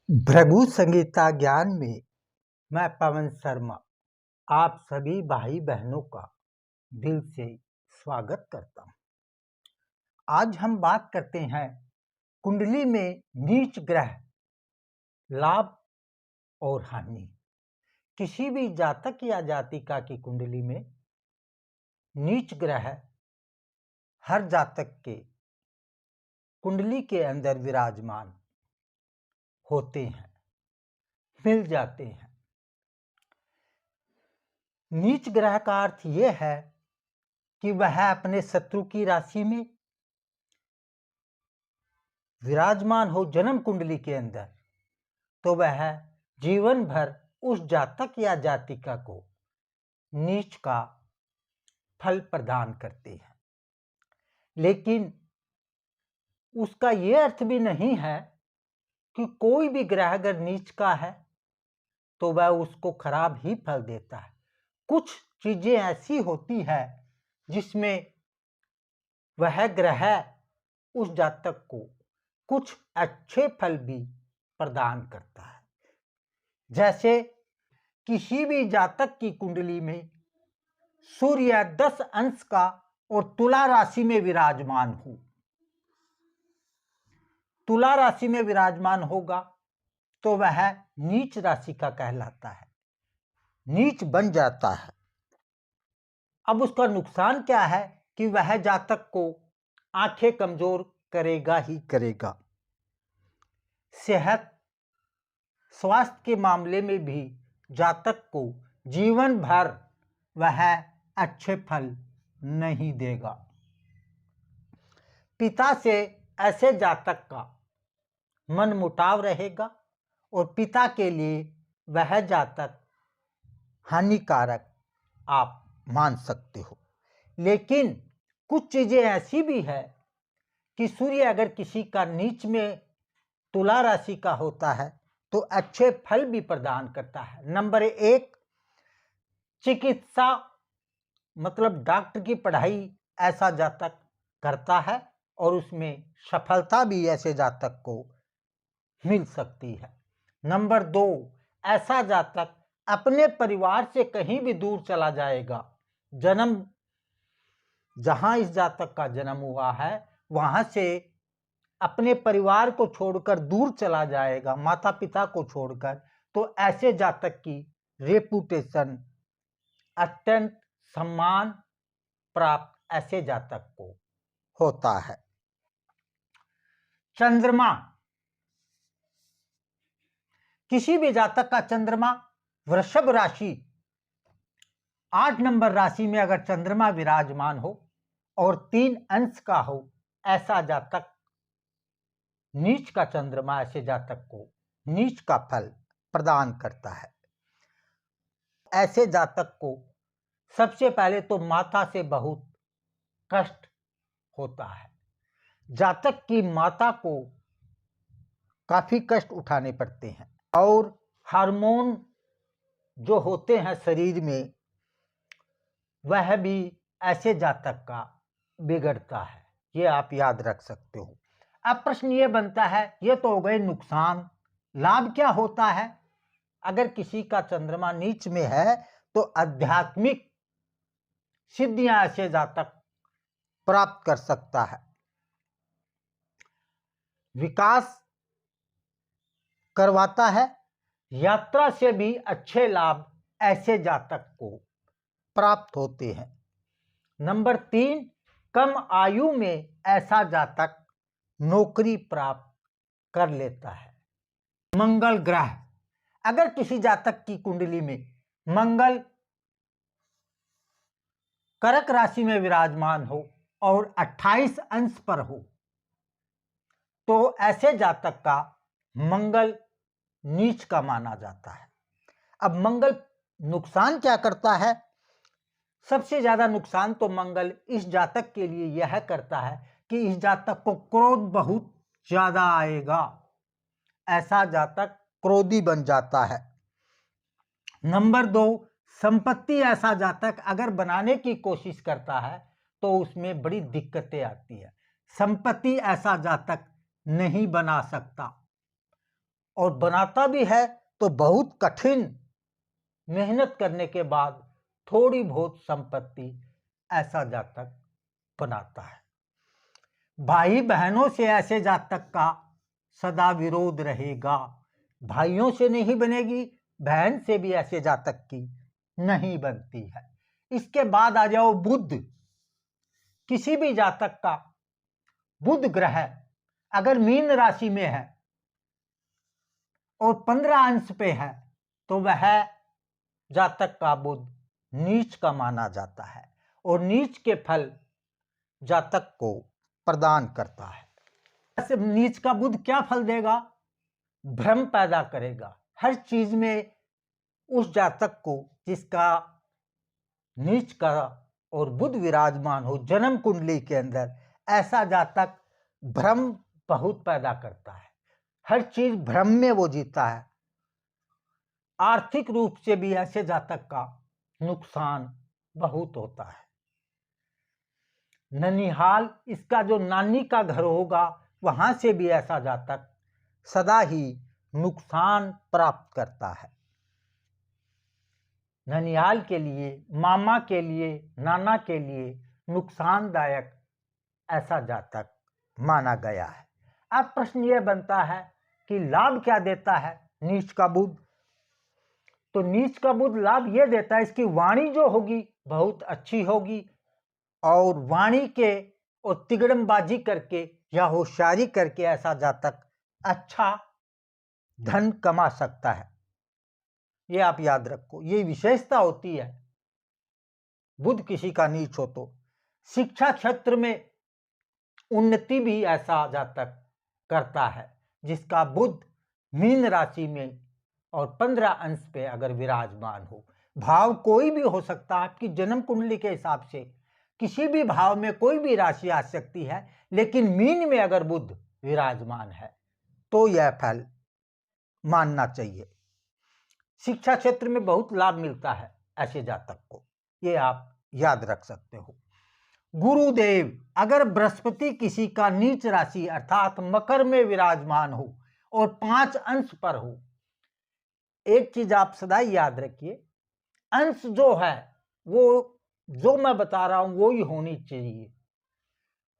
भृगु संगीता ज्ञान में मैं पवन शर्मा आप सभी भाई बहनों का दिल से स्वागत करता हूं। आज हम बात करते हैं कुंडली में नीच ग्रह लाभ और हानि। किसी भी जातक या जातिका की कुंडली में नीच ग्रह हर जातक के कुंडली के अंदर विराजमान होते हैं, मिल जाते हैं। नीच ग्रह का अर्थ यह है कि वह अपने शत्रु की राशि में विराजमान हो जन्म कुंडली के अंदर, तो वह जीवन भर उस जातक या जातिका को नीच का फल प्रदान करते हैं। लेकिन उसका यह अर्थ भी नहीं है कि कोई भी ग्रह अगर नीच का है तो वह उसको खराब ही फल देता है। कुछ चीजें ऐसी होती है जिसमें वह ग्रह उस जातक को कुछ अच्छे फल भी प्रदान करता है। जैसे किसी भी जातक की कुंडली में सूर्य 10 अंश का और तुला राशि में विराजमान हो, तुला राशि में विराजमान होगा तो वह नीच राशि का कहलाता है, नीच बन जाता है। अब उसका नुकसान क्या है कि वह जातक को आंखें कमजोर करेगा ही करेगा। सेहत स्वास्थ्य के मामले में भी जातक को जीवन भर वह अच्छे फल नहीं देगा। पिता से ऐसे जातक का मन मुटाव रहेगा और पिता के लिए वह जातक हानिकारक आप मान सकते हो। लेकिन कुछ चीजें ऐसी भी है कि सूर्य अगर किसी का नीच में तुला राशि का होता है तो अच्छे फल भी प्रदान करता है। नंबर 1, चिकित्सा मतलब डॉक्टर की पढ़ाई ऐसा जातक करता है और उसमें सफलता भी ऐसे जातक को मिल सकती है। नंबर 2, ऐसा जातक अपने परिवार से कहीं भी दूर चला जाएगा। जन्म जहां इस जातक का जन्म हुआ है वहां से अपने परिवार को छोड़कर दूर चला जाएगा, माता पिता को छोड़कर, तो ऐसे जातक की रेपुटेशन अत्यंत सम्मान प्राप्त ऐसे जातक को होता है। चंद्रमा, किसी भी जातक का चंद्रमा वृषभ राशि 8 नंबर राशि में अगर चंद्रमा विराजमान हो और 3 अंश का हो, ऐसा जातक नीच का चंद्रमा ऐसे जातक को नीच का फल प्रदान करता है। ऐसे जातक को सबसे पहले तो माता से बहुत कष्ट होता है। जातक की माता को काफी कष्ट उठाने पड़ते हैं और हार्मोन जो होते हैं शरीर में वह भी ऐसे जातक का बिगड़ता है, ये आप याद रख सकते हो। अब प्रश्न ये बनता है, ये तो हो गए नुकसान, लाभ क्या होता है? अगर किसी का चंद्रमा नीच में है तो आध्यात्मिक सिद्धियां ऐसे जातक प्राप्त कर सकता है, विकास करवाता है, यात्रा से भी अच्छे लाभ ऐसे जातक को प्राप्त होते हैं। नंबर 3, कम आयु में ऐसा जातक नौकरी प्राप्त कर लेता है। मंगल ग्रह, अगर किसी जातक की कुंडली में मंगल कर्क राशि में विराजमान हो और 28 अंश पर हो तो ऐसे जातक का मंगल नीच का माना जाता है। अब मंगल नुकसान क्या करता है? सबसे ज्यादा नुकसान तो मंगल इस जातक के लिए यह करता है कि इस जातक को क्रोध बहुत ज्यादा आएगा, ऐसा जातक क्रोधी बन जाता है। नंबर 2, संपत्ति ऐसा जातक अगर बनाने की कोशिश करता है तो उसमें बड़ी दिक्कतें आती है। संपत्ति ऐसा जातक नहीं बना सकता और बनाता भी है तो बहुत कठिन मेहनत करने के बाद थोड़ी बहुत संपत्ति ऐसा जातक बनाता है। भाई बहनों से ऐसे जातक का सदा विरोध रहेगा। भाइयों से नहीं बनेगी, बहन से भी ऐसे जातक की नहीं बनती है। इसके बाद आ जाओ बुध। किसी भी जातक का बुध ग्रह अगर मीन राशि में है और 15 अंश पे है तो वह जातक का बुध नीच का माना जाता है और नीच के फल जातक को प्रदान करता है। ऐसे नीच का बुध क्या फल देगा? भ्रम पैदा करेगा हर चीज में। उस जातक को जिसका नीच का और बुध विराजमान हो जन्म कुंडली के अंदर, ऐसा जातक भ्रम बहुत पैदा करता है। हर चीज भ्रम में वो जीता है। आर्थिक रूप से भी ऐसे जातक का नुकसान बहुत होता है। ननिहाल, इसका जो नानी का घर होगा, वहां से भी ऐसा जातक सदा ही नुकसान प्राप्त करता है। ननिहाल के लिए, मामा के लिए, नाना के लिए नुकसानदायक ऐसा जातक माना गया है। अब प्रश्न यह बनता है कि लाभ क्या देता है नीच का बुध? तो नीच का बुध लाभ यह देता है, इसकी वाणी जो होगी बहुत अच्छी होगी और वाणी के और तिगड़मबाजी करके या होशियारी करके ऐसा जातक अच्छा धन कमा सकता है। ये आप याद रखो, ये विशेषता होती है बुध किसी का नीच हो तो। शिक्षा क्षेत्र में उन्नति भी ऐसा जातक करता है जिसका बुध मीन राशि में और 15 अंश पे अगर विराजमान हो। भाव कोई भी हो सकता है, आपकी जन्म कुंडली के हिसाब से किसी भी भाव में कोई भी राशि आ सकती है, लेकिन मीन में अगर बुध विराजमान है तो यह फल मानना चाहिए। शिक्षा क्षेत्र में बहुत लाभ मिलता है ऐसे जातक को, ये आप याद रख सकते हो। गुरुदेव, अगर बृहस्पति किसी का नीच राशि अर्थात मकर में विराजमान हो और 5 अंश पर हो, एक चीज आप सदा याद रखिए, अंश जो है वो जो मैं बता रहा हूं वो ही होनी चाहिए।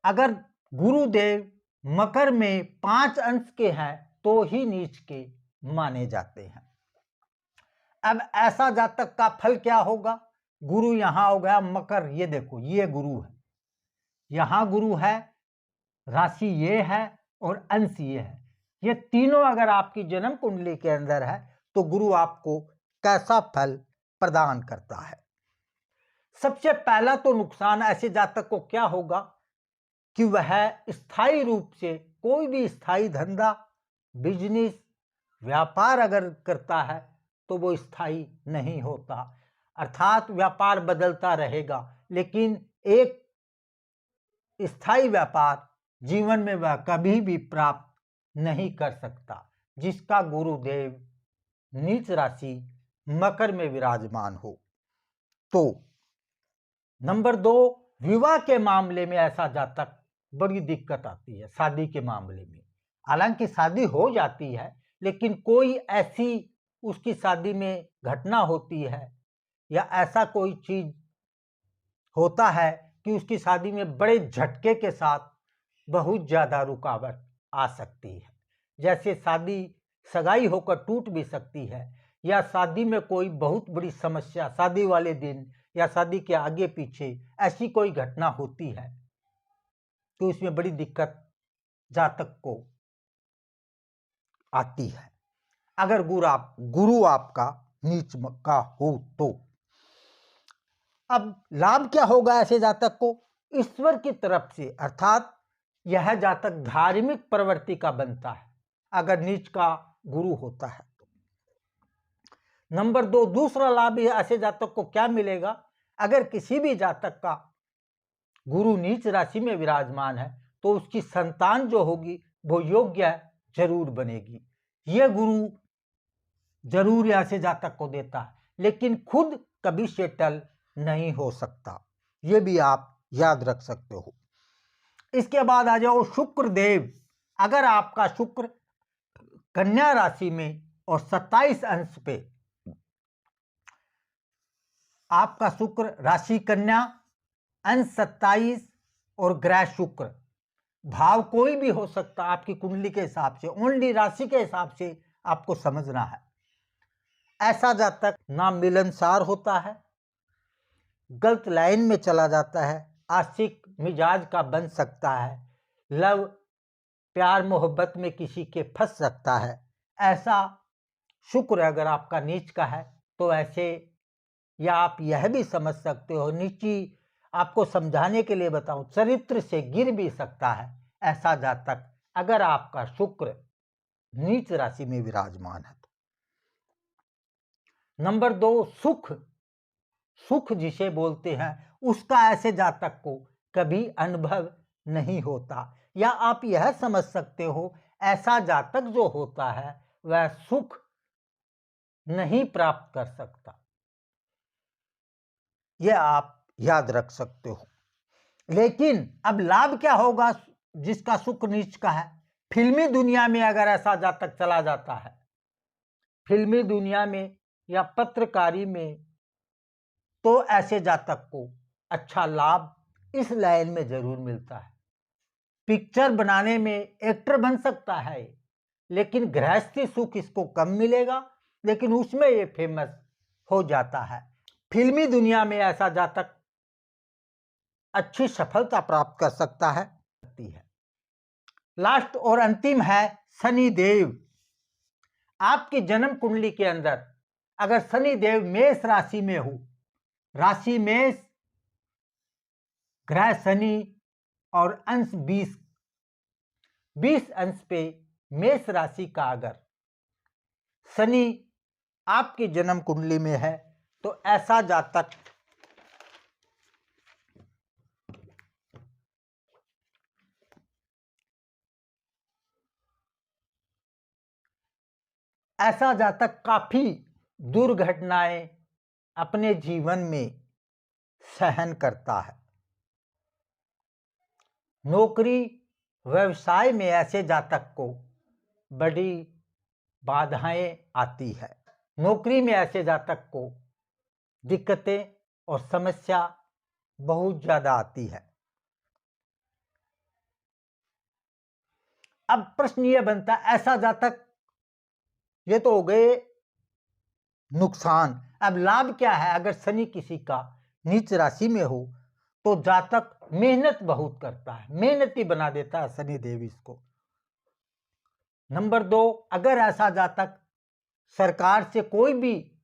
अगर गुरुदेव मकर में 5 अंश के हैं तो ही नीच के माने जाते हैं। अब ऐसा जातक का फल क्या होगा? गुरु यहां हो गया मकर, ये देखो ये गुरु है, यहां गुरु है, राशि ये है और अंश ये है। ये तीनों अगर आपकी जन्म कुंडली के अंदर है तो गुरु आपको कैसा फल प्रदान करता है? सबसे पहला तो नुकसान ऐसे जातक को क्या होगा कि वह स्थायी रूप से कोई भी स्थायी धंधा, बिजनेस, व्यापार अगर करता है तो वो स्थायी नहीं होता। अर्थात व्यापार बदलता रहेगा, लेकिन एक स्थायी व्यापार जीवन में वह कभी भी प्राप्त नहीं कर सकता जिसका गुरुदेव नीच राशि मकर में विराजमान हो। तो नंबर 2, विवाह के मामले में ऐसा जातक बड़ी दिक्कत आती है। शादी के मामले में हालांकि शादी हो जाती है, लेकिन कोई ऐसी उसकी शादी में घटना होती है या ऐसा कोई चीज होता है कि उसकी शादी में बड़े झटके के साथ बहुत ज्यादा रुकावट आ सकती है। जैसे शादी सगाई होकर टूट भी सकती है, या शादी में कोई बहुत बड़ी समस्या शादी वाले दिन या शादी के आगे पीछे ऐसी कोई घटना होती है तो इसमें बड़ी दिक्कत जातक को आती है अगर गुरु आपका नीच का हो तो। अब लाभ क्या होगा ऐसे जातक को? ईश्वर की तरफ से, अर्थात यह जातक धार्मिक प्रवृत्ति का बनता है अगर नीच का गुरु होता है तो। नंबर 2, दूसरा लाभ ऐसे जातक को क्या मिलेगा? अगर किसी भी जातक का गुरु नीच राशि में विराजमान है तो उसकी संतान जो होगी वो योग्य जरूर बनेगी। यह गुरु जरूर ऐसे जातक को देता है, लेकिन खुद कभी सेटल नहीं हो सकता। यह भी आप याद रख सकते हो। इसके बाद आ जाओ शुक्र देव। अगर आपका शुक्र कन्या राशि में और 27 अंश पे आपका शुक्र, राशि कन्या, अंश 27 और ग्रह शुक्र। भाव कोई भी हो सकता आपकी कुंडली के हिसाब से, ओनली राशि के हिसाब से आपको समझना है। ऐसा जातक ना मिलनसार होता है, गलत लाइन में चला जाता है, आशिक मिजाज का बन सकता है, लव प्यार मोहब्बत में किसी के फंस सकता है। ऐसा शुक्र अगर आपका नीच का है तो ऐसे, या आप यह भी समझ सकते हो, नीची आपको समझाने के लिए बताऊं, चरित्र से गिर भी सकता है ऐसा जातक अगर आपका शुक्र नीच राशि में विराजमान है। नंबर 2, सुख। सुख जिसे बोलते हैं उसका ऐसे जातक को कभी अनुभव नहीं होता, या आप यह समझ सकते हो ऐसा जातक जो होता है वह सुख नहीं प्राप्त कर सकता, यह आप याद रख सकते हो। लेकिन अब लाभ क्या होगा जिसका शुक्र नीच का है? फिल्मी दुनिया में अगर ऐसा जातक चला जाता है, फिल्मी दुनिया में या पत्रकारी में, तो ऐसे जातक को अच्छा लाभ इस लाइन में जरूर मिलता है। पिक्चर बनाने में एक्टर बन सकता है, लेकिन गृहस्थी सुख इसको कम मिलेगा, लेकिन उसमें ये फेमस हो जाता है। फिल्मी दुनिया में ऐसा जातक अच्छी सफलता प्राप्त कर सकता है। लास्ट और अंतिम है शनि देव। आपकी जन्म कुंडली के अंदर अगर शनि देव मेष राशि में हो, राशि मेष, ग्रह शनि और अंश 20 अंश पे मेष राशि का अगर शनि आपकी जन्म कुंडली में है तो ऐसा जातक काफी दुर्घटनाएं अपने जीवन में सहन करता है। नौकरी व्यवसाय में ऐसे जातक को बड़ी बाधाएं आती है। नौकरी में ऐसे जातक को दिक्कतें और समस्या बहुत ज्यादा आती है। अब प्रश्न यह बनता है, ऐसा जातक, ये तो हो गए नुकसान, अब लाभ क्या है? अगर शनि किसी का नीच राशि में हो तो जातक मेहनत बहुत करता है, मेहनती बना देता है शनि देव इसको। नंबर 2, अगर ऐसा जातक सरकार से कोई भी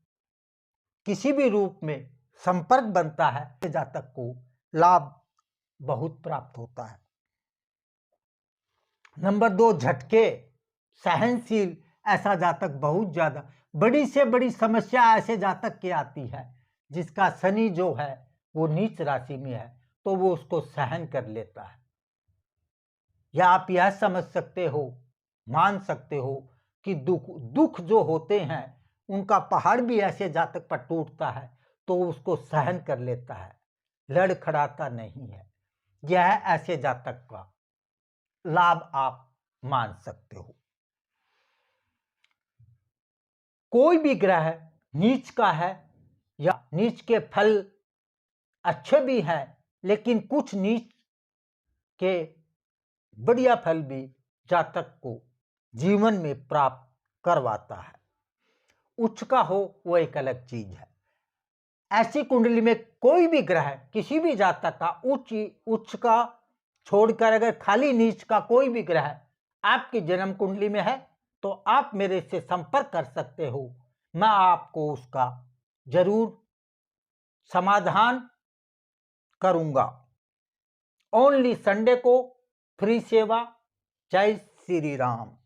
किसी भी रूप में संपर्क बनता है, जातक को लाभ बहुत प्राप्त होता है। नंबर 2, झटके, सहनशील ऐसा जातक बहुत ज्यादा, बड़ी से बड़ी समस्या ऐसे जातक की आती है जिसका शनि जो है वो नीच राशि में है, तो वो उसको सहन कर लेता है। या आप यह समझ सकते हो, मान सकते हो कि दुख जो होते हैं उनका पहाड़ भी ऐसे जातक पर टूटता है तो उसको सहन कर लेता है, लड़खड़ाता नहीं है। यह ऐसे जातक का लाभ आप मान सकते हो। कोई भी ग्रह नीच का है या नीच के फल अच्छे भी हैं, लेकिन कुछ नीच के बढ़िया फल भी जातक को जीवन में प्राप्त करवाता है। उच्च का हो वो एक अलग चीज है। ऐसी कुंडली में कोई भी ग्रह किसी भी जातक का उच्च का छोड़कर अगर खाली नीच का कोई भी ग्रह आपकी जन्म कुंडली में है तो आप मेरे से संपर्क कर सकते हो, मैं आपको उसका जरूर समाधान करूंगा। ओनली संडे को फ्री सेवा। जय श्री राम।